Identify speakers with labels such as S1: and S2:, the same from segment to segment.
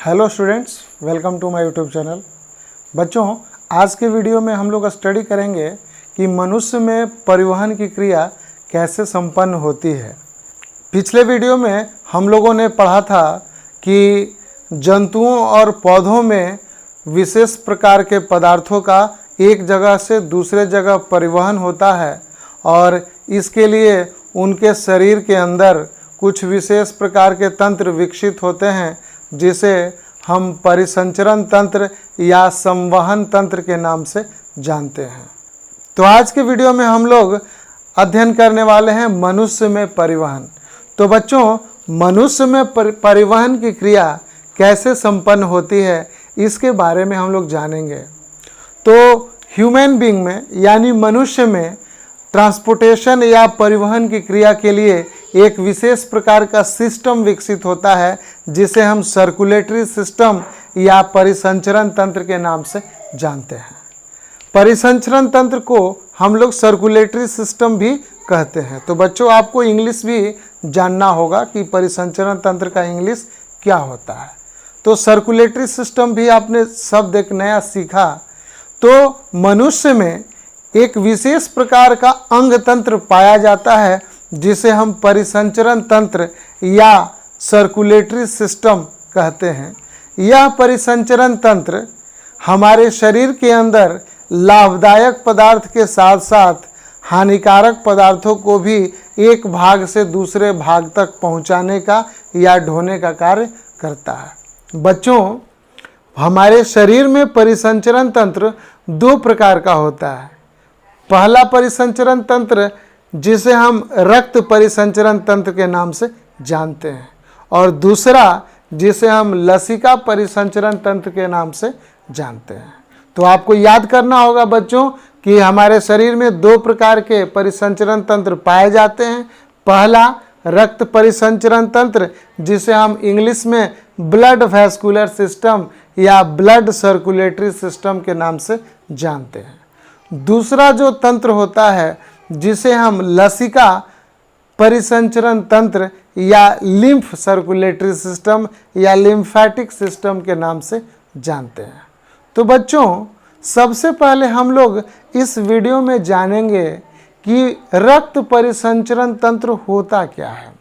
S1: Hello students, welcome to my YouTube channel. बच्चों, आज के वीडियो में हम लोग स्टडी करेंगे कि मनुष्य में परिवहन की क्रिया कैसे संपन्न होती है। पिछले वीडियो में हम लोगों ने पढ़ा था कि जंतुओं और पौधों में विशेष प्रकार के पदार्थों का एक जगह से दूसरे जगह परिवहन होता है और इसके लिए उनके शरीर के अंदर कुछ विशेष प्रकार के तंत्र विकसित होते हैं जिसे हम परिसंचरण तंत्र या संवहन तंत्र के नाम से जानते हैं। तो आज के वीडियो में हम लोग अध्ययन करने वाले हैं मनुष्य में परिवहन। तो बच्चों, मनुष्य में परिवहन की क्रिया कैसे संपन्न होती है इसके बारे में हम लोग जानेंगे। तो ह्यूमन बीइंग में यानी मनुष्य में ट्रांसपोर्टेशन या परिवहन की क्रिया के लिए एक विशेष प्रकार का सिस्टम विकसित होता है जिसे हम सर्कुलेटरी सिस्टम या परिसंचरण तंत्र के नाम से जानते हैं। परिसंचरण तंत्र को हम लोग सर्कुलेटरी सिस्टम भी कहते हैं। तो बच्चों, आपको इंग्लिश भी जानना होगा कि परिसंचरण तंत्र का इंग्लिश क्या होता है। तो सर्कुलेटरी सिस्टम भी आपने शब्द एक नया सीखा। तो मनुष्य में एक विशेष प्रकार का अंग तंत्र पाया जाता है जिसे हम परिसंचरण तंत्र या सर्कुलेटरी सिस्टम कहते हैं। यह परिसंचरण तंत्र हमारे शरीर के अंदर लाभदायक पदार्थ के साथ साथ हानिकारक पदार्थों को भी एक भाग से दूसरे भाग तक पहुंचाने का या ढोने का कार्य करता है। बच्चों, हमारे शरीर में परिसंचरण तंत्र दो प्रकार का होता है। पहला परिसंचरण तंत्र जिसे हम रक्त परिसंचरण तंत्र के नाम से जानते हैं और दूसरा जिसे हम लसिका परिसंचरण तंत्र के नाम से जानते हैं। तो आपको याद करना होगा बच्चों कि हमारे शरीर में दो प्रकार के परिसंचरण तंत्र पाए जाते हैं। पहला रक्त परिसंचरण तंत्र जिसे हम इंग्लिश में ब्लड वैस्कुलर सिस्टम या ब्लड सर्कुलेटरी सिस्टम के नाम से जानते हैं। दूसरा जो तंत्र होता है जिसे हम लसिका परिसंचरण तंत्र या लिम्फ सर्कुलेटरी सिस्टम या लिम्फेटिक सिस्टम के नाम से जानते हैं। तो बच्चों, सबसे पहले हम लोग इस वीडियो में जानेंगे कि रक्त परिसंचरण तंत्र होता क्या है।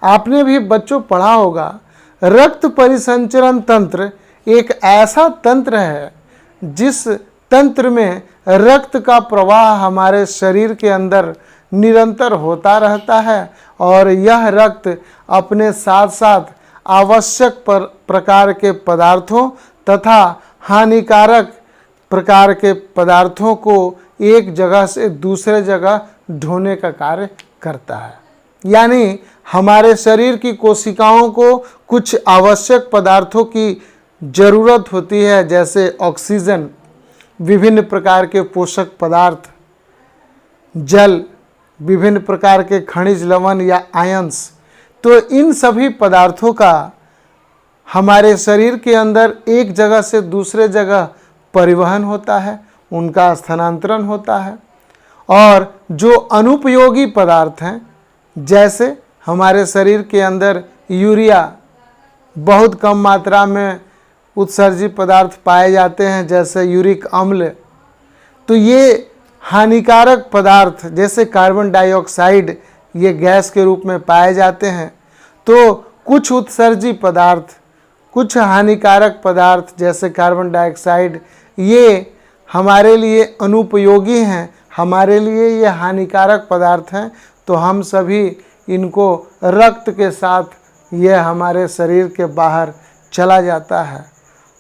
S1: आपने भी बच्चों पढ़ा होगा, रक्त परिसंचरण तंत्र एक ऐसा तंत्र है जिस तंत्र में रक्त का प्रवाह हमारे शरीर के अंदर निरंतर होता रहता है और यह रक्त अपने साथ साथ आवश्यक प्रकार के पदार्थों तथा हानिकारक प्रकार के पदार्थों को एक जगह से दूसरे जगह ढोने का कार्य करता है। यानी हमारे शरीर की कोशिकाओं को कुछ आवश्यक पदार्थों की ज़रूरत होती है, जैसे ऑक्सीजन, विभिन्न प्रकार के पोषक पदार्थ, जल, विभिन्न प्रकार के खनिज लवण या आयंस। तो इन सभी पदार्थों का हमारे शरीर के अंदर एक जगह से दूसरे जगह परिवहन होता है, उनका स्थानांतरण होता है। और जो अनुपयोगी पदार्थ हैं, जैसे हमारे शरीर के अंदर यूरिया, बहुत कम मात्रा में उत्सर्जित पदार्थ पाए जाते हैं जैसे यूरिक अम्ल। तो ये हानिकारक पदार्थ जैसे कार्बन डाइऑक्साइड ये गैस के रूप में पाए जाते हैं। तो कुछ उत्सर्जित पदार्थ, कुछ हानिकारक पदार्थ जैसे कार्बन डाइऑक्साइड ये हमारे लिए अनुपयोगी हैं, हमारे लिए ये हानिकारक पदार्थ हैं। तो हम सभी इनको रक्त के साथ ये हमारे शरीर के बाहर चला जाता है।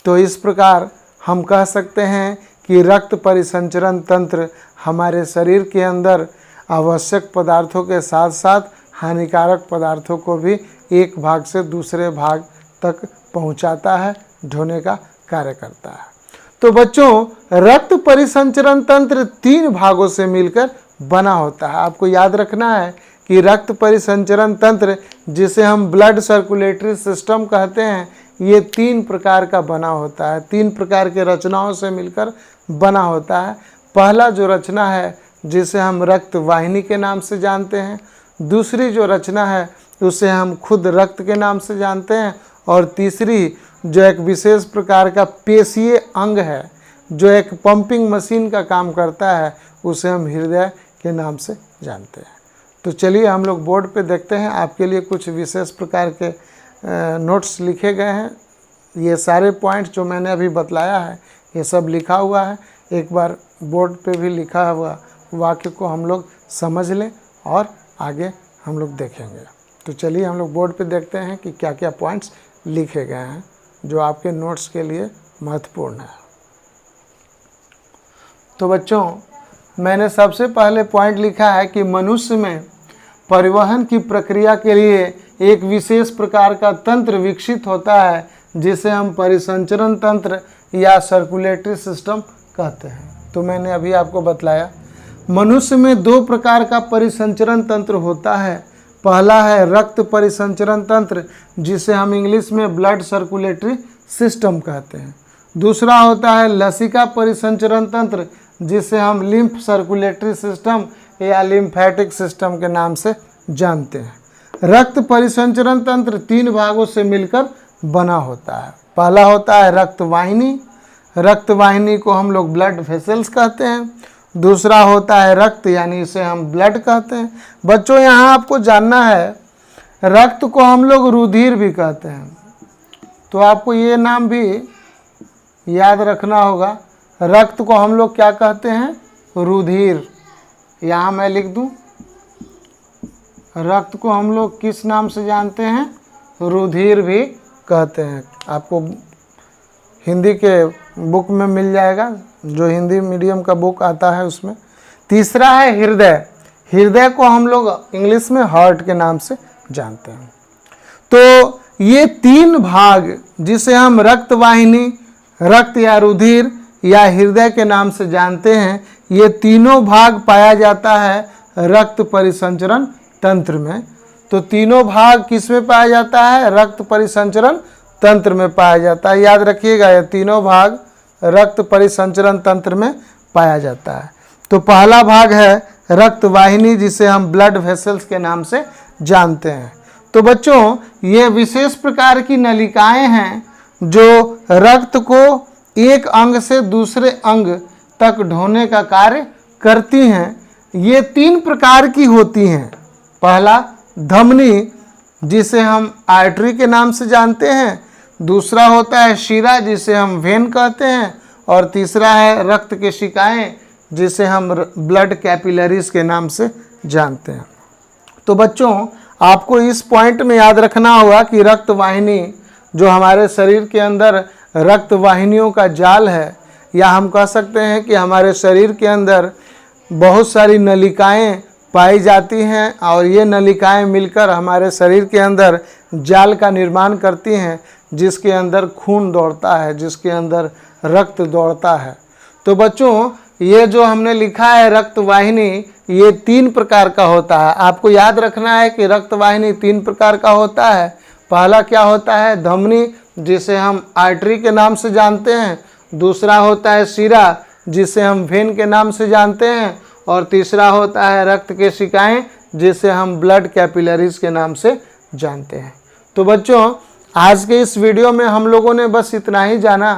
S1: तो इस प्रकार हम कह सकते हैं कि रक्त परिसंचरण तंत्र हमारे शरीर के अंदर आवश्यक पदार्थों के साथ साथ हानिकारक पदार्थों को भी एक भाग से दूसरे भाग तक पहुंचाता है, ढोने का कार्य करता है। तो बच्चों, रक्त परिसंचरण तंत्र तीन भागों से मिलकर बना होता है। आपको याद रखना है कि रक्त परिसंचरण तंत्र जिसे हम ब्लड सर्कुलेटरी सिस्टम कहते हैं ये तीन प्रकार का बना होता है, तीन प्रकार के रचनाओं से मिलकर बना होता है। पहला जो रचना है जिसे हम रक्त वाहिनी के नाम से जानते हैं, दूसरी जो रचना है उसे हम खुद रक्त के नाम से जानते हैं और तीसरी जो एक विशेष प्रकार का पेशीय अंग है जो एक पंपिंग मशीन का काम करता है, उसे हम हृदय के नाम से जानते हैं। तो चलिए हम लोग बोर्ड पे देखते हैं। आपके लिए कुछ विशेष प्रकार के नोट्स लिखे गए हैं। ये सारे पॉइंट जो मैंने अभी बतलाया है ये सब लिखा हुआ है। एक बार बोर्ड पे भी लिखा हुआ वाक्य को हम लोग समझ लें और आगे हम लोग देखेंगे। तो चलिए हम लोग बोर्ड पे देखते हैं कि क्या क्या पॉइंट्स लिखे गए हैं जो आपके नोट्स के लिए महत्वपूर्ण है। तो बच्चों, मैंने सबसे पहले पॉइंट लिखा है कि मनुष्य में परिवहन की प्रक्रिया के लिए एक विशेष प्रकार का तंत्र विकसित होता है जिसे हम परिसंचरण तंत्र या सर्कुलेटरी सिस्टम कहते हैं। तो मैंने अभी आपको बतलाया मनुष्य में दो प्रकार का परिसंचरण तंत्र होता है। पहला है रक्त परिसंचरण तंत्र जिसे हम इंग्लिश में ब्लड सर्कुलेटरी सिस्टम कहते हैं। दूसरा होता है लसिका परिसंचरण तंत्र जिसे हम लिम्फ सर्कुलेटरी सिस्टम या लिम्फेटिक सिस्टम के नाम से जानते हैं। रक्त परिसंचरण तंत्र 3 भागों से मिलकर बना होता है। पहला होता है रक्त वाहिनी। रक्त वाहिनी को हम लोग ब्लड वेसल्स कहते हैं। दूसरा होता है रक्त, यानी इसे हम ब्लड कहते हैं। बच्चों, यहाँ आपको जानना है रक्त को हम लोग रुधिर भी कहते हैं, तो आपको ये नाम भी याद रखना होगा। रक्त को हम लोग क्या कहते हैं? रुधिर। यहाँ मैं लिख दूँ, रक्त को हम लोग किस नाम से जानते हैं? रुधिर भी कहते हैं। आपको हिंदी के बुक में मिल जाएगा, जो हिंदी मीडियम का बुक आता है उसमें। तीसरा है हृदय। हृदय को हम लोग इंग्लिश में हार्ट के नाम से जानते हैं। तो ये 3 भाग जिसे हम रक्त वाहिनी, रक्त या रुधिर या हृदय के नाम से जानते हैं, ये तीनों भाग पाया जाता है रक्त परिसंचरण तंत्र में। तो तीनों भाग किस में पाया जाता है? रक्त परिसंचरण तंत्र में पाया जाता है। याद रखिएगा, ये तीनों भाग रक्त परिसंचरण तंत्र में पाया जाता है। तो पहला भाग है रक्त वाहिनी जिसे हम ब्लड वेसल्स के नाम से जानते हैं। तो बच्चों, ये विशेष प्रकार की नलिकाएं हैं जो रक्त को एक अंग से दूसरे अंग तक ढोने का कार्य करती हैं। ये 3 प्रकार की होती हैं। पहला धमनी जिसे हम आर्टरी के नाम से जानते हैं। दूसरा होता है शिरा जिसे हम वेन कहते हैं। और तीसरा है रक्त केशिकाएं जिसे हम ब्लड कैपिलरीज के नाम से जानते हैं। तो बच्चों, आपको इस पॉइंट में याद रखना होगा कि रक्त वाहिनी जो हमारे शरीर के अंदर रक्त वाहिनियों का जाल है, या हम कह सकते हैं कि हमारे शरीर के अंदर बहुत सारी नलिकाएं पाई जाती हैं और ये नलिकाएं मिलकर हमारे शरीर के अंदर जाल का निर्माण करती हैं जिसके अंदर खून दौड़ता है, जिसके अंदर रक्त दौड़ता है। तो बच्चों, ये जो हमने लिखा है रक्त वाहिनी, ये 3 प्रकार का होता है। आपको याद रखना है कि रक्त वाहिनी 3 प्रकार का होता है। पहला क्या होता है? धमनी जिसे हम आर्टरी के नाम से जानते हैं। दूसरा होता है शिरा जिसे हम वेन के नाम से जानते हैं। और तीसरा होता है रक्त केशिकाएं जिसे हम ब्लड कैपिलरीज के नाम से जानते हैं। तो बच्चों, आज के इस वीडियो में हम लोगों ने बस इतना ही जाना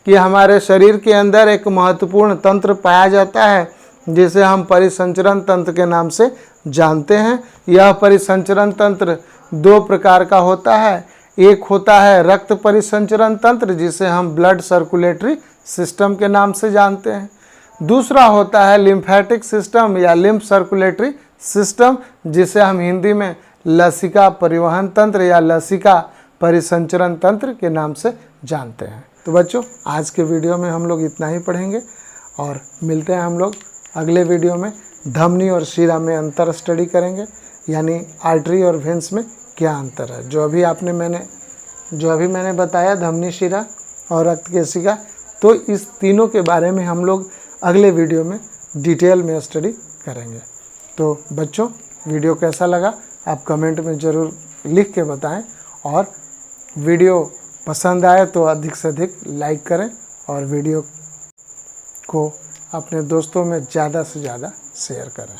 S1: कि हमारे शरीर के अंदर एक महत्वपूर्ण तंत्र पाया जाता है जिसे हम परिसंचरण तंत्र के नाम से जानते हैं। यह परिसंचरण तंत्र 2 प्रकार का होता है। एक होता है रक्त परिसंचरण तंत्र जिसे हम ब्लड सर्कुलेटरी सिस्टम के नाम से जानते हैं। दूसरा होता है लिम्फेटिक सिस्टम या लिम्फ सर्कुलेटरी सिस्टम जिसे हम हिंदी में लसिका परिवहन तंत्र या लसिका परिसंचरण तंत्र के नाम से जानते हैं। तो बच्चों, आज के वीडियो में हम लोग इतना ही पढ़ेंगे और मिलते हैं हम लोग अगले वीडियो में। धमनी और शिरा में अंतर स्टडी करेंगे, यानी आर्टरी और वेन्स में क्या अंतर है। जो अभी मैंने बताया धमनी, शिरा और रक्त केशिका, तो इस तीनों के बारे में हम लोग अगले वीडियो में डिटेल में स्टडी करेंगे। तो बच्चों, वीडियो कैसा लगा आप कमेंट में ज़रूर लिख के बताएं, और वीडियो पसंद आए तो अधिक से अधिक लाइक करें और वीडियो को अपने दोस्तों में ज़्यादा से ज़्यादा शेयर करें।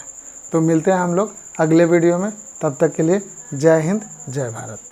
S1: तो मिलते हैं हम लोग अगले वीडियो में। तब तक के लिए जय हिंद, जय भारत।